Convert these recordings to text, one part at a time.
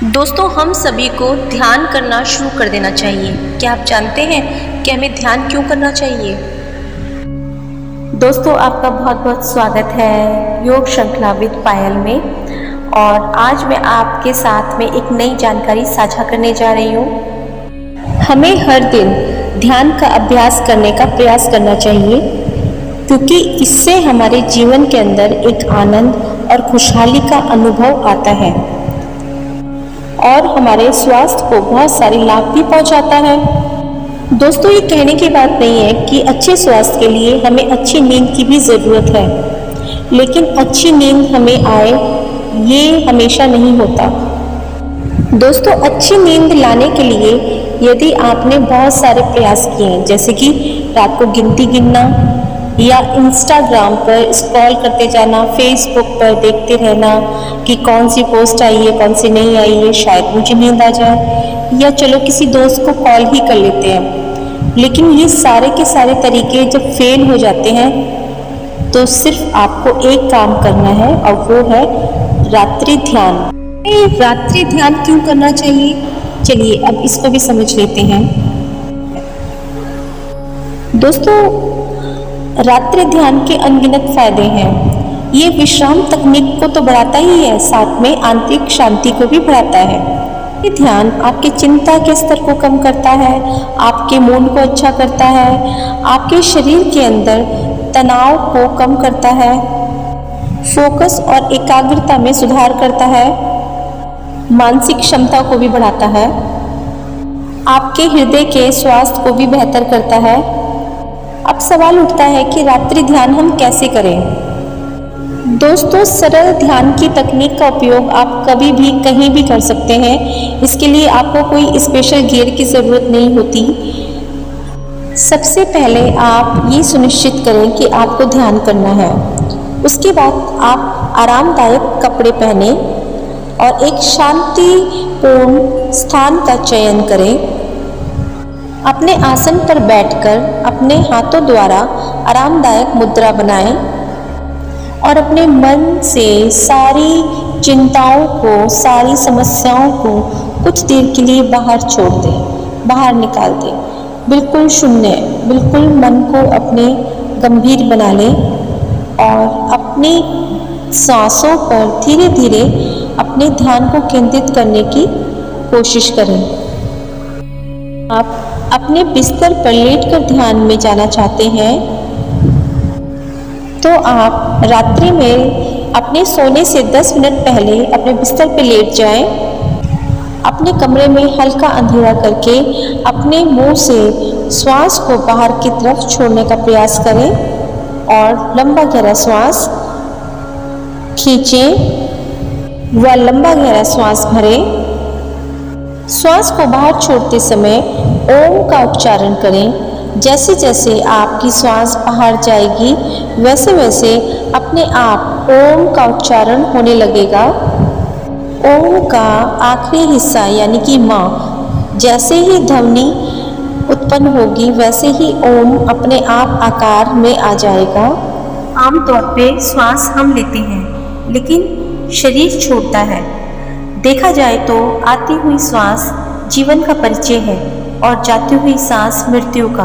दोस्तों, हम सभी को ध्यान करना शुरू कर देना चाहिए। क्या आप जानते हैं कि हमें ध्यान क्यों करना चाहिए? दोस्तों, आपका बहुत बहुत स्वागत है योग श्रृंखला विद पायल में। और आज मैं आपके साथ में एक नई जानकारी साझा करने जा रही हूँ। हमें हर दिन ध्यान का अभ्यास करने का प्रयास करना चाहिए, क्योंकि इससे हमारे जीवन के अंदर एक आनंद और खुशहाली का अनुभव आता है और हमारे स्वास्थ्य को बहुत सारे लाभ भी पहुंचाता है। दोस्तों, ये कहने की बात नहीं है कि अच्छे स्वास्थ्य के लिए हमें अच्छी नींद की भी ज़रूरत है, लेकिन अच्छी नींद हमें आए ये हमेशा नहीं होता। दोस्तों, अच्छी नींद लाने के लिए यदि आपने बहुत सारे प्रयास किए हैं, जैसे कि रात को गिनती गिनना या इंस्टाग्राम पर स्क्रॉल करते जाना, फेसबुक पर देखते रहना कि कौन सी पोस्ट आई है कौन सी नहीं आई है, शायद मुझे नींद आ जाए, या चलो किसी दोस्त को कॉल ही कर लेते हैं। लेकिन ये सारे के सारे तरीके जब फेल हो जाते हैं तो सिर्फ आपको एक काम करना है, और वो है रात्रि ध्यान। रात्रि ध्यान क्यों करना चाहिए, चलिए अब इसको भी समझ लेते हैं। दोस्तों, रात्रि ध्यान के अनगिनत फायदे हैं। ये विश्राम तकनीक को तो बढ़ाता ही है, साथ में आंतरिक शांति को भी बढ़ाता है। ये ध्यान आपके चिंता के स्तर को कम करता है, आपके मूड को अच्छा करता है, आपके शरीर के अंदर तनाव को कम करता है, फोकस और एकाग्रता में सुधार करता है, मानसिक क्षमता को भी बढ़ाता है, आपके हृदय के स्वास्थ्य को भी बेहतर करता है। अब सवाल उठता है कि रात्रि ध्यान हम कैसे करें? दोस्तों, सरल ध्यान की तकनीक का उपयोग आप कभी भी कहीं भी कर सकते हैं। इसके लिए आपको कोई स्पेशल गियर की ज़रूरत नहीं होती। सबसे पहले आप ये सुनिश्चित करें कि आपको ध्यान करना है। उसके बाद आप आरामदायक कपड़े पहने और एक शांतिपूर्ण स्थान का चयन करें। अपने आसन पर बैठकर अपने हाथों द्वारा आरामदायक मुद्रा बनाएं और अपने मन से सारी चिंताओं को, सारी समस्याओं को कुछ देर के लिए बाहर छोड़ दें, बाहर निकाल दें। बिल्कुल शून्य, बिल्कुल मन को अपने गंभीर बना लें और अपनी सांसों पर धीरे धीरे अपने ध्यान को केंद्रित करने की कोशिश करें। आप अपने बिस्तर पर लेटकर ध्यान में जाना चाहते हैं तो आप रात्रि में अपने सोने से 10 मिनट पहले अपने बिस्तर पर लेट जाएं। अपने कमरे में हल्का अंधेरा करके अपने मुंह से श्वास को बाहर की तरफ छोड़ने का प्रयास करें और लंबा गहरा श्वास खींचें व लंबा गहरा श्वास भरें। श्वास को बाहर छोड़ते समय ओम का उच्चारण करें। जैसे जैसे आपकी श्वास बाहर जाएगी वैसे वैसे अपने आप ओम का उच्चारण होने लगेगा। ओम का आखिरी हिस्सा यानी कि माँ, जैसे ही ध्वनि उत्पन्न होगी वैसे ही ओम अपने आप आकार में आ जाएगा। आमतौर पे श्वास हम लेते हैं लेकिन शरीर छोड़ता है। देखा जाए तो आती हुई श्वास जीवन का परिचय है और जाती हुई सांस मृत्यु का।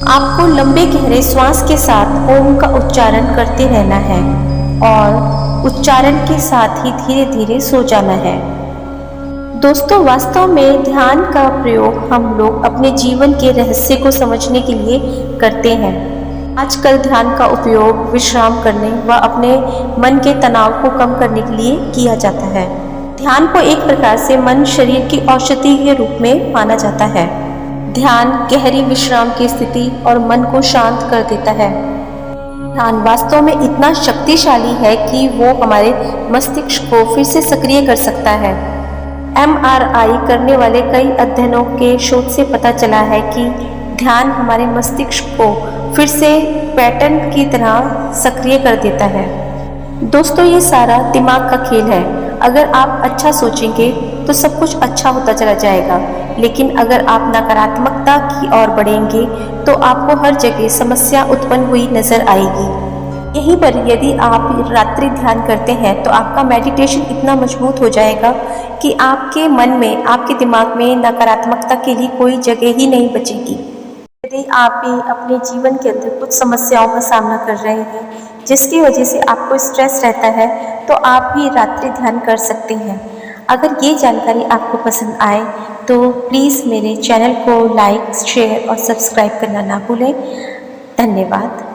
आपको लंबे गहरे श्वास के साथ ओम का उच्चारण करते रहना है और उच्चारण के साथ ही धीरे धीरे सो जाना है। दोस्तों, वास्तव में ध्यान का प्रयोग हम लोग अपने जीवन के रहस्य को समझने के लिए करते हैं। आजकल ध्यान का उपयोग विश्राम करने व अपने मन के तनाव को कम करने के लिए किया जाता है। ध्यान को एक प्रकार से मन शरीर की औषधि के रूप में माना जाता है। ध्यान गहरी विश्राम की स्थिति और मन को शांत कर देता है। ध्यान वास्तव में इतना शक्तिशाली है कि वो हमारे मस्तिष्क को फिर से सक्रिय कर सकता है। MRI करने वाले कई अध्ययनों के शोध से पता चला है कि ध्यान हमारे मस्तिष्क को फिर से पैटर्न की तरह सक्रिय कर देता है। दोस्तों, ये सारा दिमाग का खेल है। अगर आप अच्छा सोचेंगे तो सब कुछ अच्छा होता चला जाएगा, लेकिन अगर आप नकारात्मकता की ओर बढ़ेंगे तो आपको हर जगह समस्या उत्पन्न हुई नजर आएगी। यहीं पर यदि आप रात्रि ध्यान करते हैं तो आपका मेडिटेशन इतना मजबूत हो जाएगा कि आपके मन में, आपके दिमाग में नकारात्मकता के लिए कोई जगह ही नहीं बचेगी। यदि आप भी अपने जीवन के अंदर कुछ समस्याओं का सामना कर रहे हैं जिसकी वजह से आपको स्ट्रेस रहता है, तो आप भी रात्रि ध्यान कर सकते हैं। अगर ये जानकारी आपको पसंद आए तो प्लीज़ मेरे चैनल को लाइक, शेयर और सब्सक्राइब करना ना भूलें। धन्यवाद।